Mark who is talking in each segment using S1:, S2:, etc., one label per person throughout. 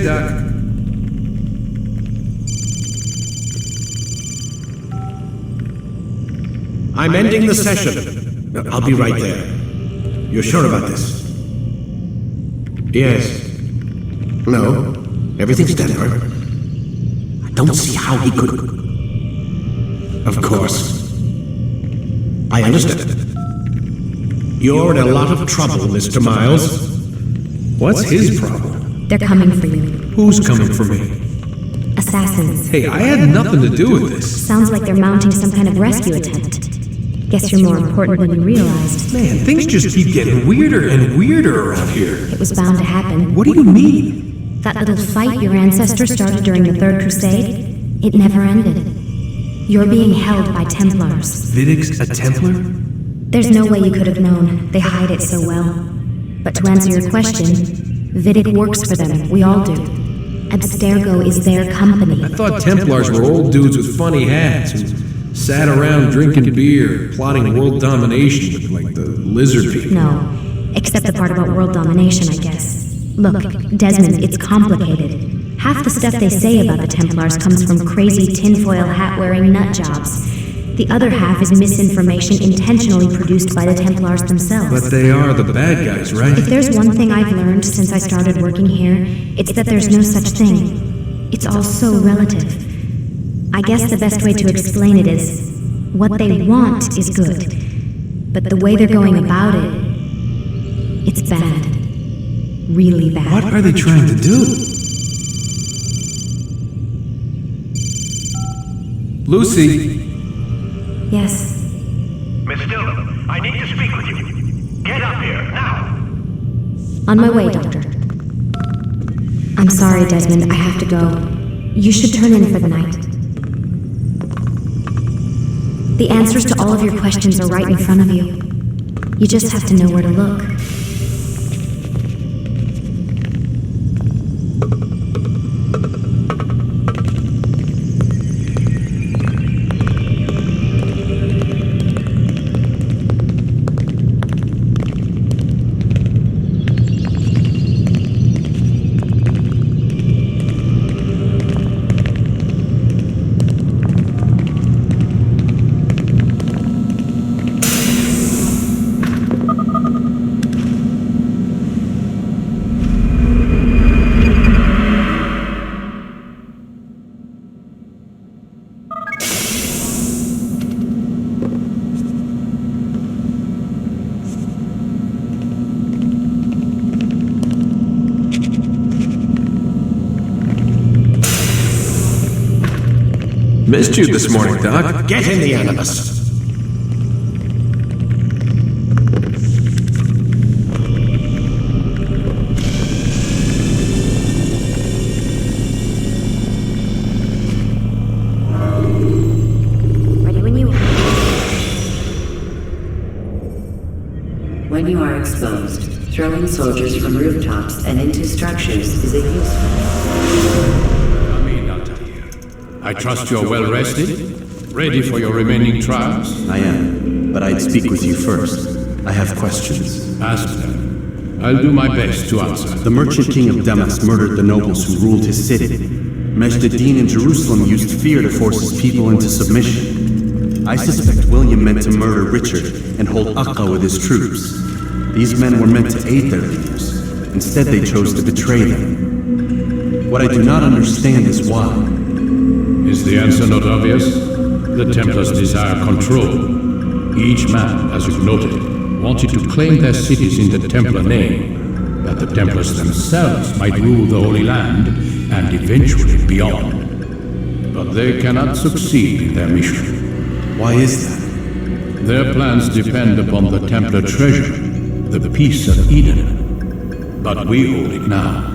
S1: Doc.
S2: I'm ending the session. I'll be right there. You're sure about this? Yes. No. Everything's dead, right? I don't see how he could... Of course. I understand. You're in a lot of trouble, Mr. Miles.
S1: What's his problem?
S3: They're coming for you.
S1: Who's coming for me?
S3: Assassins.
S1: Hey, I had nothing to do with this.
S3: Sounds like they're mounting some kind of rescue attempt. Guess you're more important than you realized.
S1: Man, things just keep getting weirder and weirder around here.
S3: It was bound to happen.
S1: What do you mean?
S3: That little fight your ancestors started during the Third Crusade, it never ended. You're being held by Templars.
S1: Vidic's a Templar?
S3: There's no way you could have known. They hide it so well. But to answer your question, Vidic works for them. We all do. Abstergo is their company.
S1: I thought Templars were old dudes with funny hats who sat around drinking beer, plotting world domination with, like, the lizard people.
S3: No, except the part about world domination, I guess. Look, Desmond, it's complicated. Half the stuff they say about the Templars comes from crazy tinfoil hat-wearing nutjobs. The other half is misinformation intentionally produced by the Templars themselves.
S1: But they are the bad guys, right?
S3: If there's one thing I've learned since I started working here, it's that there's no such thing. It's all so relative. I guess the best way to explain it is, what they want is good. But the way they're going about it, it's bad. Really bad.
S1: What are they trying to do? Lucy!
S3: Yes.
S4: Miss Dillon, I need to speak with you. Get up here, now!
S3: On my way, Doctor. I'm sorry, Desmond, I have to go. You should turn in for the night. The answers to all of your questions are right in front of you. You just have to know where to look.
S1: Missed you this morning, Doc.
S2: Get in the Animus.
S3: Ready when you are.
S5: When you are exposed, throwing soldiers from rooftops and into structures is a useful.
S6: I trust you're well rested, ready for your remaining trials?
S7: I am, but I'd speak with you first. I have questions.
S6: Ask them. I'll do my best to answer.
S7: The merchant king of Damas murdered the nobles who ruled his city. Majd-ad-Din in Jerusalem used fear to force his people into submission. I suspect William meant to murder Richard and hold Aqqa with his troops. These men were meant to aid their leaders. Instead, they chose to betray them. What I do not understand is why.
S6: Is the answer not obvious? The Templars desire control. Each man, as you've noted, wanted to claim their cities in the Templar name, that the Templars themselves might rule the Holy Land and eventually beyond. But they cannot succeed in their mission.
S7: Why is that?
S6: Their plans depend upon the Templar treasure, the Peace of Eden. But we hold it now,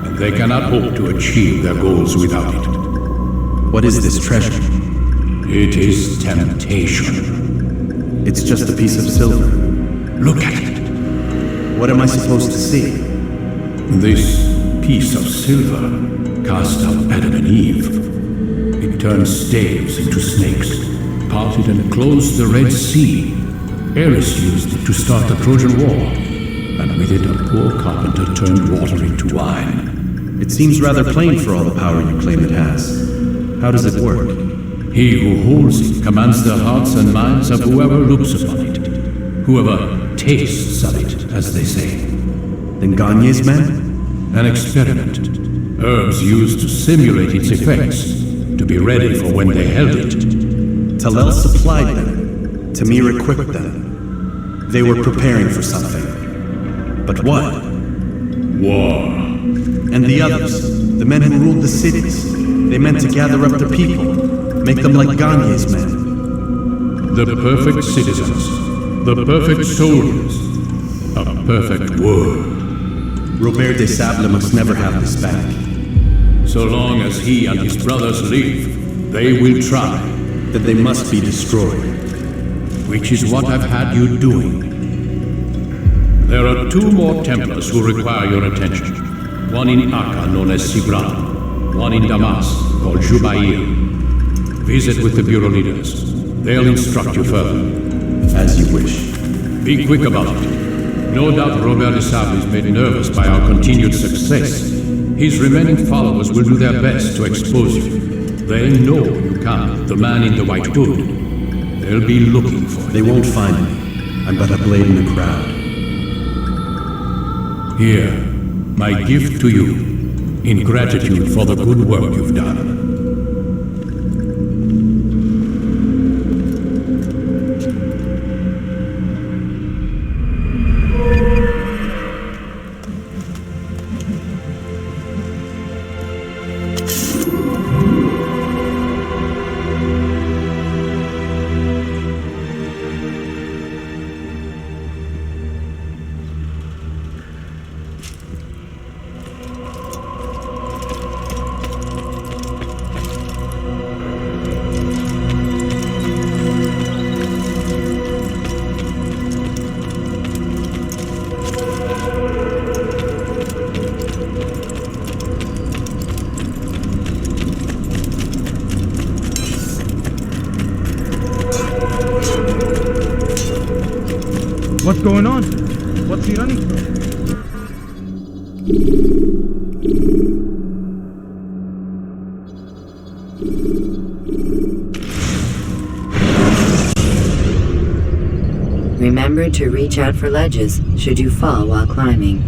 S6: and they cannot hope to achieve their goals without it.
S7: What is this treasure?
S6: It is temptation.
S7: It's just a piece of silver.
S6: Look at it.
S7: What am I supposed to see?
S6: This piece of silver cast out Adam and Eve. It turned staves into snakes, parted and closed the Red Sea. Ares used it to start the Trojan War, and with it a poor carpenter turned water into wine.
S7: It seems rather plain for all the power you claim it has. How does it work?
S6: He who holds it commands the hearts and minds of whoever looks upon it. Whoever tastes of it, as they say.
S7: Then Gagne's men?
S6: An experiment. Herbs used to simulate its effects, to be ready for when they held it.
S7: Talel supplied them. Tamir equipped them. They were preparing for something. But what?
S6: War.
S7: And the others, the men who ruled the cities, they meant to gather up their people, make them like Gagne's men.
S6: The perfect citizens, the perfect soldiers, a perfect world.
S7: Robert de Sable must never have this back.
S6: So long as he and his brothers live, they will try.
S7: That they must be destroyed.
S6: Which is what I've had you doing. There are 2 more Templars who require your attention. One in Akka, known as Sibran. One in Damas, called Jubair. Visit with the Bureau leaders. They'll instruct you further.
S7: As you wish.
S6: Be quick about it. No doubt Robert de Sable is made nervous by our continued success. His remaining followers will do their best to expose you. They know you can, the man in the white hood. They'll be looking for you.
S7: They won't find me. I'm but a blade in the crowd.
S6: Here, my gift to you, in gratitude for the good work you've done.
S8: What's going on? What's he running from?
S5: Remember to reach out for ledges should you fall while climbing.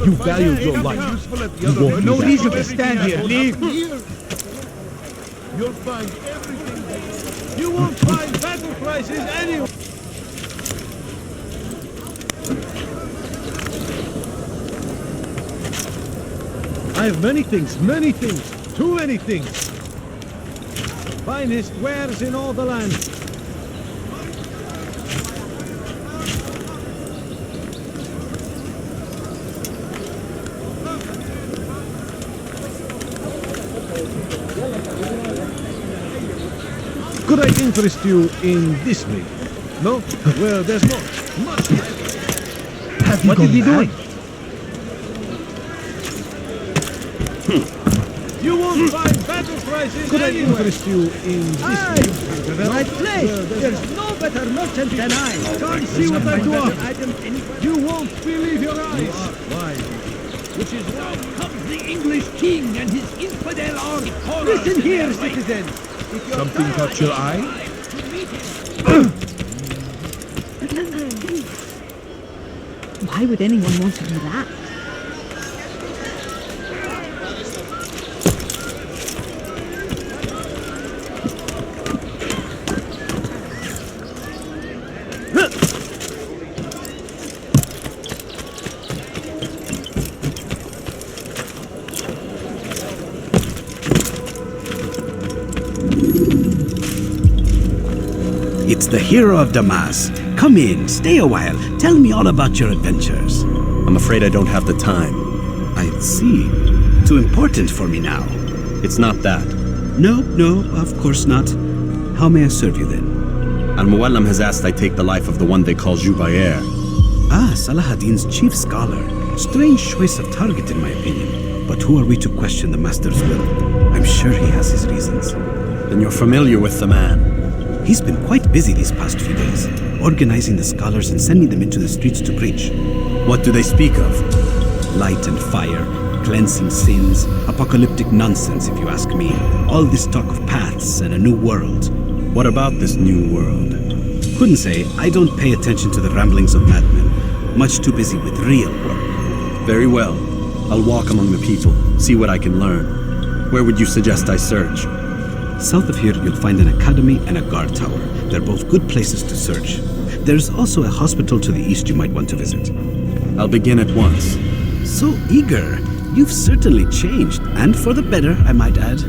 S8: You value your life. You won't no reason to stand here. Leave.
S9: You'll find everything. You won't find battle prices anywhere. I have many things, too many things. Finest wares in all the land. Could I interest you in this meat? No? Well, there's much. What did he do? You won't find battle prices. Could I interest you in this meat?
S10: My place! There's no better merchant than I!
S9: Can't see what I do. You won't believe your eyes. Why? Which is now comes the English king and his infidel army.
S10: Listen here, citizen!
S8: Something caught your eye?
S11: Why would anyone want to do that?
S12: It's the hero of Damas. Come in, stay a while. Tell me all about your adventures.
S7: I'm afraid I don't have the time.
S12: I see. Too important for me now.
S7: It's not that.
S12: No, of course not. How may I serve you then?
S7: Al-Muallim has asked I take the life of the one they call Jubair.
S12: Ah, Salahuddin's chief scholar. Strange choice of target in my opinion. But who are we to question the Master's will? I'm sure he has his reasons.
S7: Then you're familiar with the man.
S12: He's been quite busy these past few days, organizing the scholars and sending them into the streets to preach.
S7: What do they speak of?
S12: Light and fire, cleansing sins, apocalyptic nonsense if you ask me. All this talk of paths and a new world.
S7: What about this new world?
S12: Couldn't say. I don't pay attention to the ramblings of madmen. Much too busy with real work.
S7: Very well. I'll walk among the people, see what I can learn. Where would you suggest I search?
S12: South of here, you'll find an academy and a guard tower. They're both good places to search. There's also a hospital to the east you might want to visit.
S7: I'll begin at once.
S12: So eager. You've certainly changed, and for the better, I might add.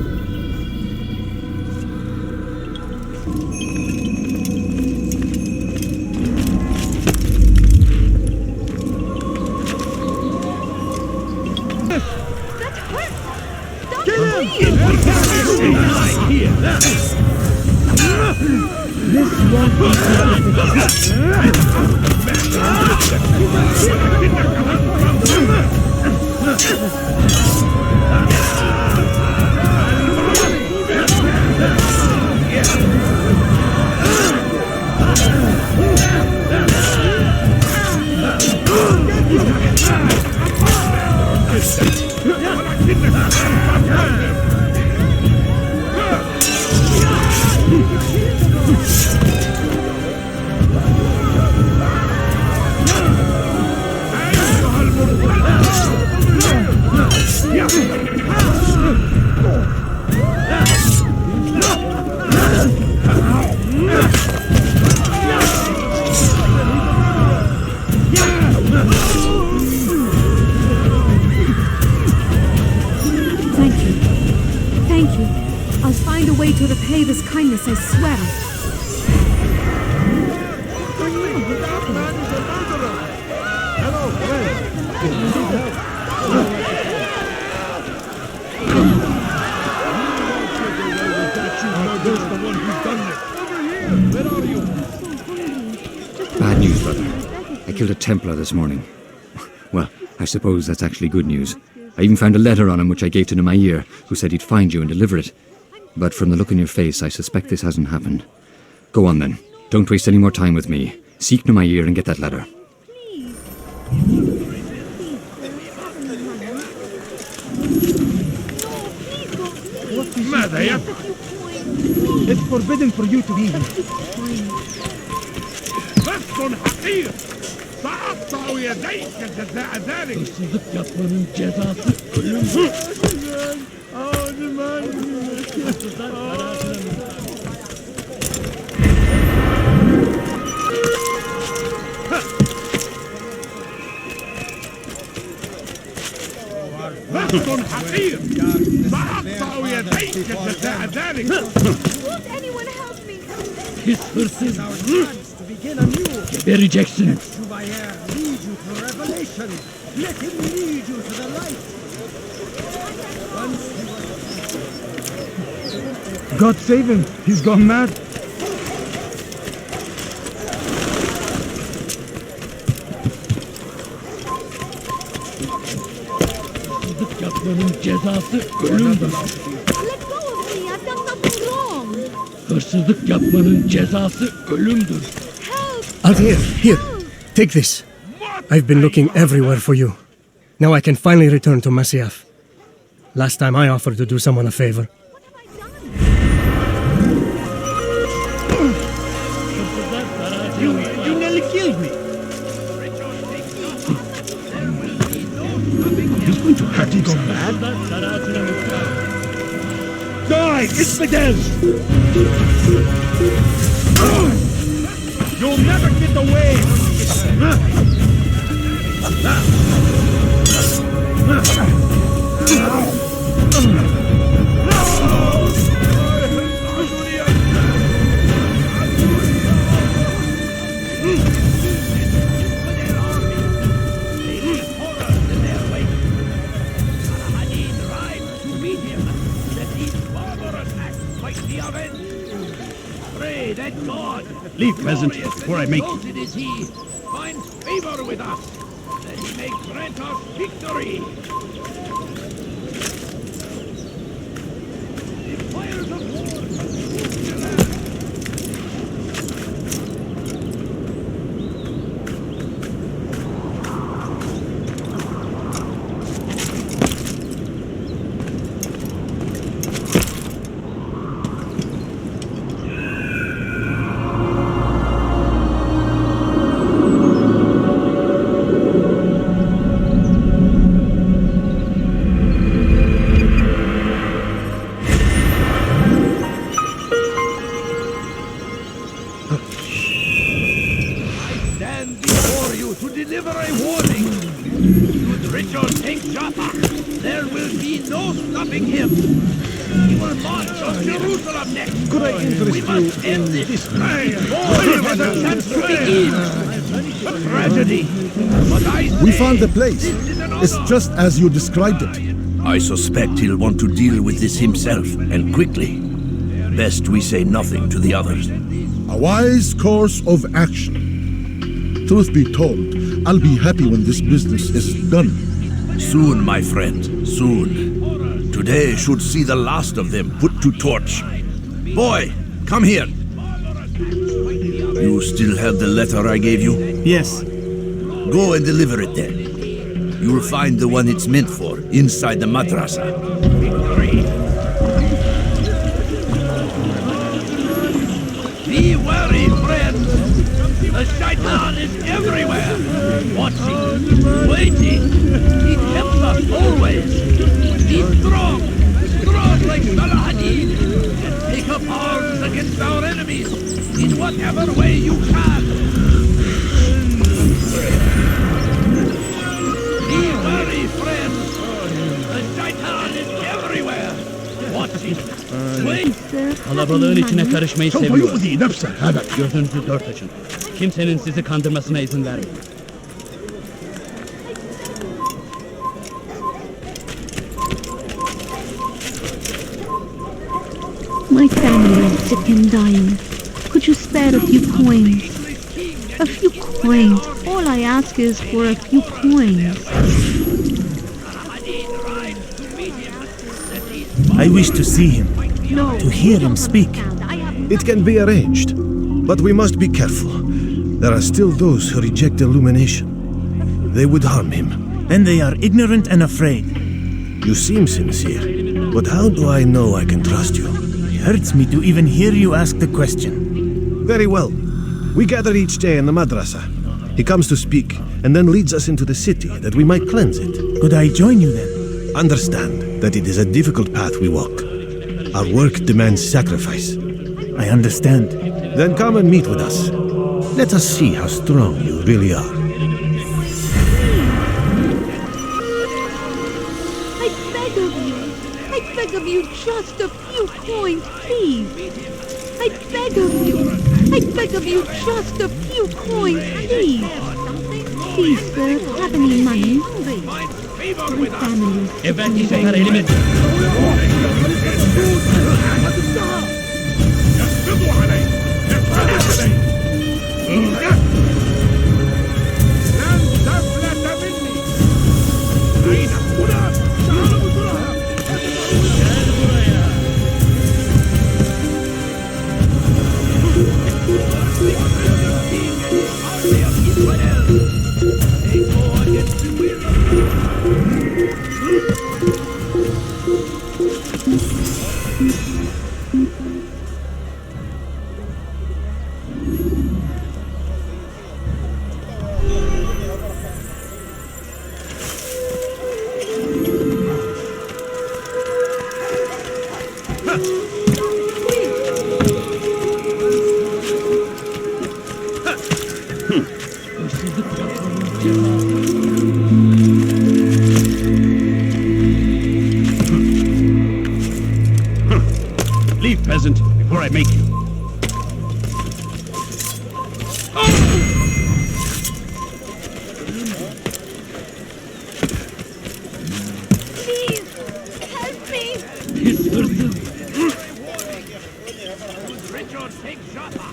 S11: Thank you. I'll find a way to repay this kindness, I swear.
S13: Bad news, brother. I killed a Templar this morning. Well, I suppose that's actually good news. I even found a letter on him which I gave to Nemair, who said he'd find you and deliver it. But from the look in your face, I suspect this hasn't happened. Go on then. Don't waste any more time with me. Seek Nemair and get that letter.
S10: It's forbidden for you to be here.
S9: سأقطع يديك جزاء ذلك. بخت حقير سأقطع يديك جزاء ذلك.
S11: Won't anyone help me?
S10: His verses to begin anew.
S9: Very Jackson.
S10: Let lead you to revelation. Let him lead you to the light. God save him. He's gone mad.
S9: Yapmanın cezası ölümdür.
S11: Let go of me. I've done nothing wrong.
S9: Hırsızlık yapmanın cezası ölümdür.
S14: Altair, here. Take this. I've been looking everywhere for you. Now I can finally return to Masyaf. Last time I offered to do someone a favor.
S10: You nearly killed me.
S9: He's going to hurt you go mad.
S10: Die, infidels! You'll never get away!
S9: Leave, peasant, before I make you. It is he finds favor with us, that he may grant us victory. The fires of war consume the land.
S15: We found the place. It's just as you described it.
S16: I suspect he'll want to deal with this himself, and quickly. Best we say nothing to the others.
S15: A wise course of action. Truth be told, I'll be happy when this business is done.
S16: Soon, my friend, soon. Today should see the last of them put to torch. Boy, come here. You still have the letter I gave you?
S7: Yes.
S16: Go and deliver it then. You'll find the one it's meant for inside the madrasa.
S9: Be wary, friends. The shaitan is everywhere. Watching, waiting. He tempts us always. Be strong. Strong like Salahadin. And take up arms against our enemies in whatever way you can. Be wary, friends. The shaitan is everywhere. Watching, waiting.
S17: Kalabalığın içine karışmayı seviyor. Gözünüzü dört açın. Kimsenin sizi kandırmasına izin vermeyin.
S11: My family is sick and dying. Could you spare a few coins? A few coins. All I ask is for a few coins.
S18: I wish to see him.
S11: No.
S18: To hear him speak.
S15: It can be arranged, but we must be careful. There are still those who reject illumination. They would harm him.
S18: And they are ignorant and afraid.
S15: You seem sincere, but how do I know I can trust you?
S18: It hurts me to even hear you ask the question.
S15: Very well. We gather each day in the madrasa. He comes to speak, and then leads us into the city that we might cleanse it.
S18: Could I join you then?
S15: Understand that it is a difficult path we walk. Our work demands sacrifice.
S18: I understand.
S15: Then come and meet with us. Let us see how strong you really are.
S11: I beg of you, just a few coins, please. I beg of you, just a few coins, please. Please, sir, have any money? My family.
S17: Evvelki sefer elimi...
S9: Leave, peasant, before I make you.
S11: Please, help me.
S9: Richard, take Jaffa.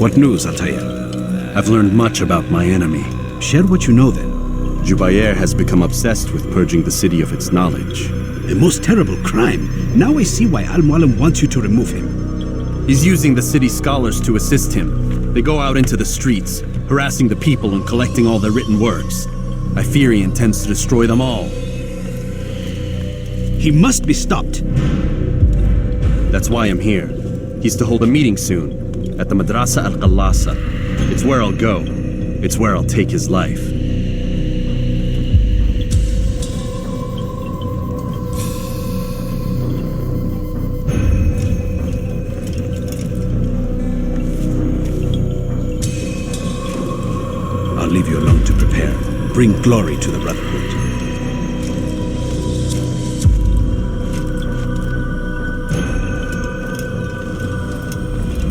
S12: What news, Altair? I've learned much about my enemy. Share what you know then.
S7: Jubair has become obsessed with purging the city of its knowledge.
S12: A most terrible crime. Now I see why Al-Mualim wants you to remove him.
S7: He's using the city scholars to assist him. They go out into the streets, harassing the people and collecting all their written works. I fear he intends to destroy them all.
S12: He must be stopped.
S7: That's why I'm here. He's to hold a meeting soon, at the Madrasa al-Qallasa. It's where I'll go. It's where I'll take his life.
S12: I'll leave you alone to prepare. Bring glory to the Brotherhood.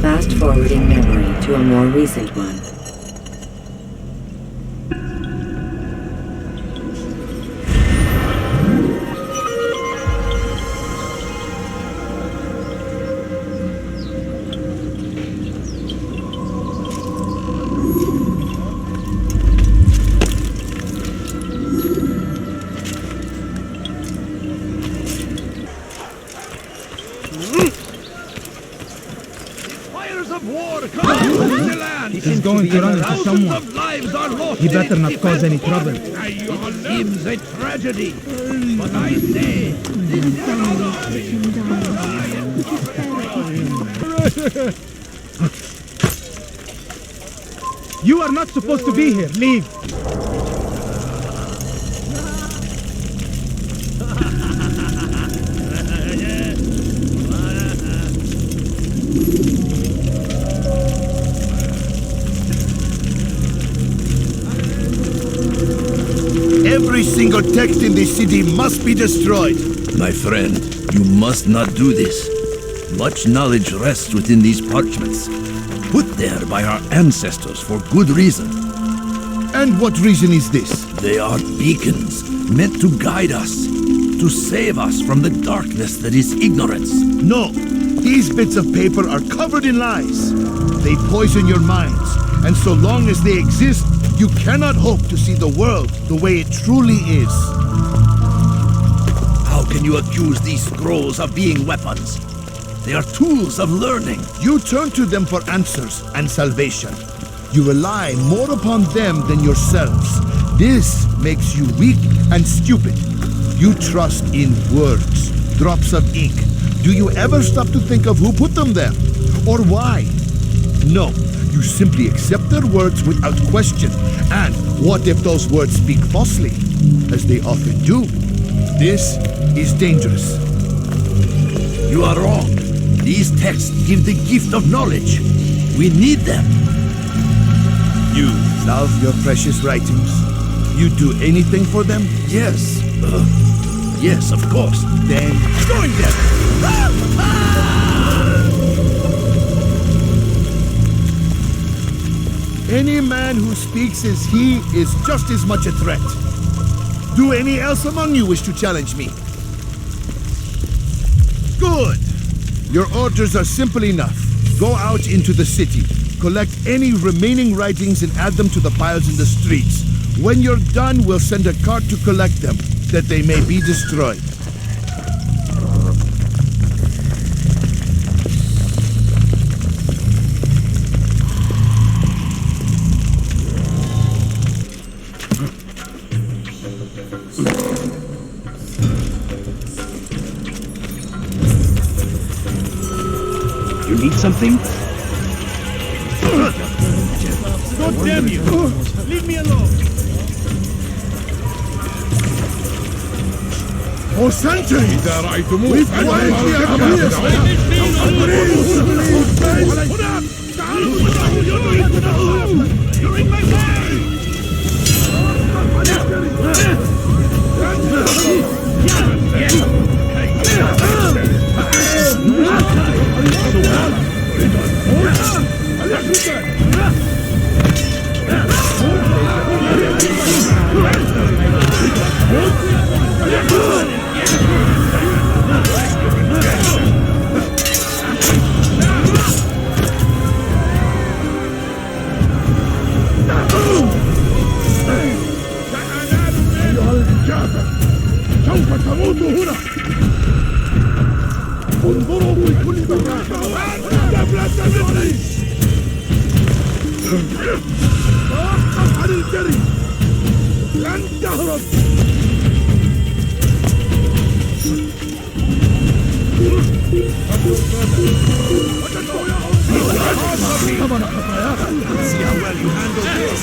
S5: Fast-forwarding memory to a more recent one.
S8: He's going to run into someone. He better not cause any trouble.
S9: It seems a tragedy, but I say
S8: You are not supposed to be here. Leave.
S16: Every single text in this city must be destroyed. My friend, you must not do this. Much knowledge rests within these parchments, put there by our ancestors for good reason. And what reason is this? They are beacons, meant to guide us, to save us from the darkness that is ignorance. No, these bits of paper are covered in lies. They poison your minds, and so long as they exist, you cannot hope to see the world the way it truly is. How can you accuse these scrolls of being weapons? They are tools of learning. You turn to them for answers and salvation. You rely more upon them than yourselves. This makes you weak and stupid. You trust in words, drops of ink. Do you ever stop to think of who put them there? Or why? No. You simply accept their words without question. And what if those words speak falsely? As they often do. This is dangerous. You are wrong. These texts give the gift of knowledge. We need them. You love your precious writings? You do anything for them? Yes. Yes, of course. Then join them! Any man who speaks as he is just as much a threat. Do any else among you wish to challenge me? Good. Your orders are simple enough. Go out into the city, collect any remaining writings and add them to the piles in the streets. When you're done, we'll send a cart to collect them, that they may be destroyed.
S12: You need something?
S8: God damn you! Leave me alone!
S16: Oh, Santa! We've quietly
S9: you're in my way! تموت هنا. انظروا في كل مكان. لا تمنعني. توقف عن الجري. لن تهرب.
S16: See how well you handle this.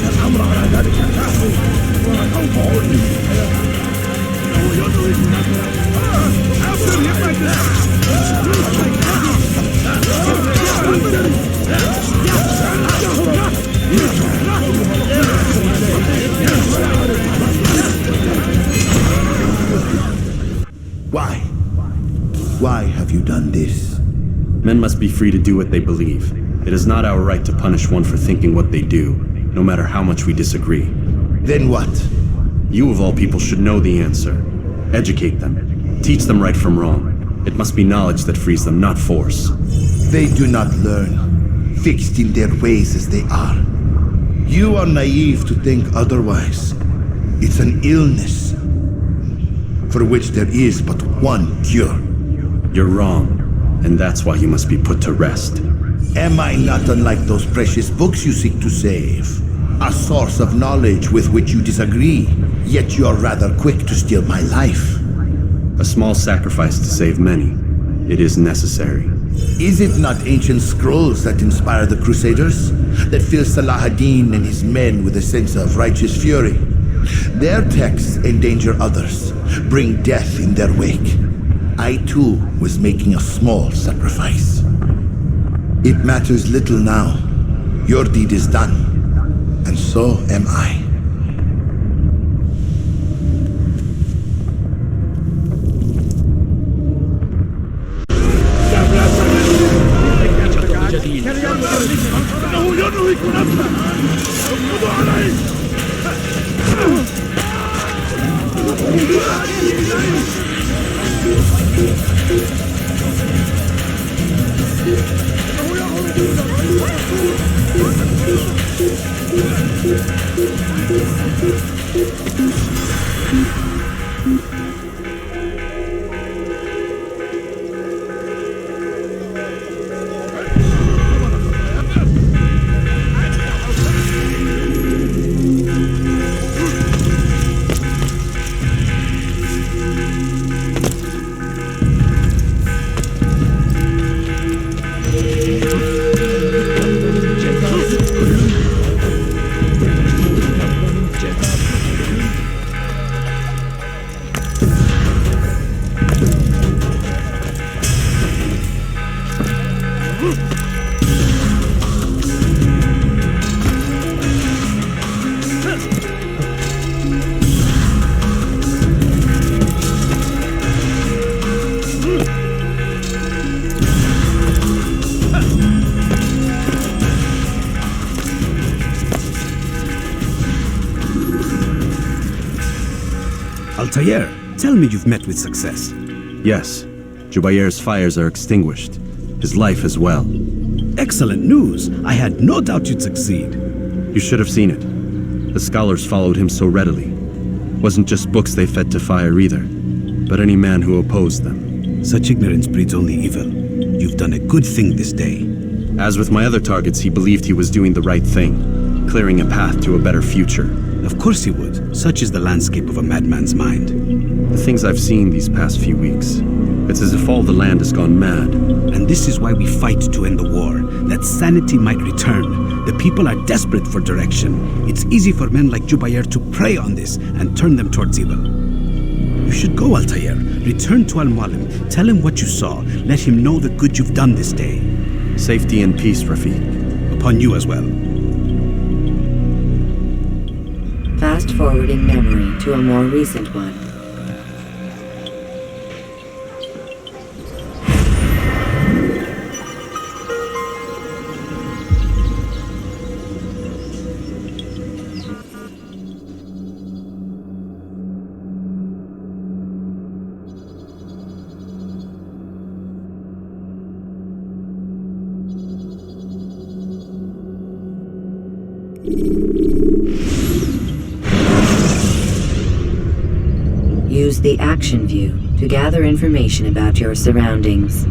S16: الأمر على ذلك كافر وسوف أعلم. إنه يدرك Why? Why have you done this?
S7: Men must be free to do what they believe. It is not our right to punish one for thinking what they do, no matter how much we disagree.
S16: Then what?
S7: You of all people should know the answer. Educate them. Teach them right from wrong. It must be knowledge that frees them, not force.
S16: They do not learn, fixed in their ways as they are. You are naive to think otherwise. It's an illness for which there is but one cure.
S7: You're wrong, and that's why you must be put to rest.
S16: Am I not unlike those precious books you seek to save? A source of knowledge with which you disagree, yet you are rather quick to steal my life.
S7: A small sacrifice to save many. It is necessary.
S16: Is it not ancient scrolls that inspire the Crusaders? That fill Salah ad-Din and his men with a sense of righteous fury? Their texts endanger others, bring death in their wake. I too was making a small sacrifice. It matters little now. Your deed is done, and so am I.
S12: Altair, tell me you've met with success.
S7: Yes, Jubayr's fires are extinguished. His life as well.
S12: Excellent news. I had no doubt you'd succeed.
S7: You should have seen it. The scholars followed him so readily. Wasn't just books they fed to fire either, but any man who opposed them.
S12: Such ignorance breeds only evil. You've done a good thing this day.
S7: As with my other targets, he believed he was doing the right thing, clearing a path to a better future.
S12: Of course he would. Such is the landscape of a madman's mind.
S7: The things I've seen these past few weeks, it's as if all the land has gone mad.
S12: And this is why we fight to end the war, that sanity might return. The people are desperate for direction. It's easy for men like Jubayr to prey on this and turn them towards evil. You should go, Altair. Return to Al-Mualim. Tell him what you saw. Let him know the good you've done this day.
S7: Safety and peace, Rafiq.
S12: Upon you as well.
S5: Fast fast-forwarding memory to a more recent one. Use the action view to gather information about your surroundings.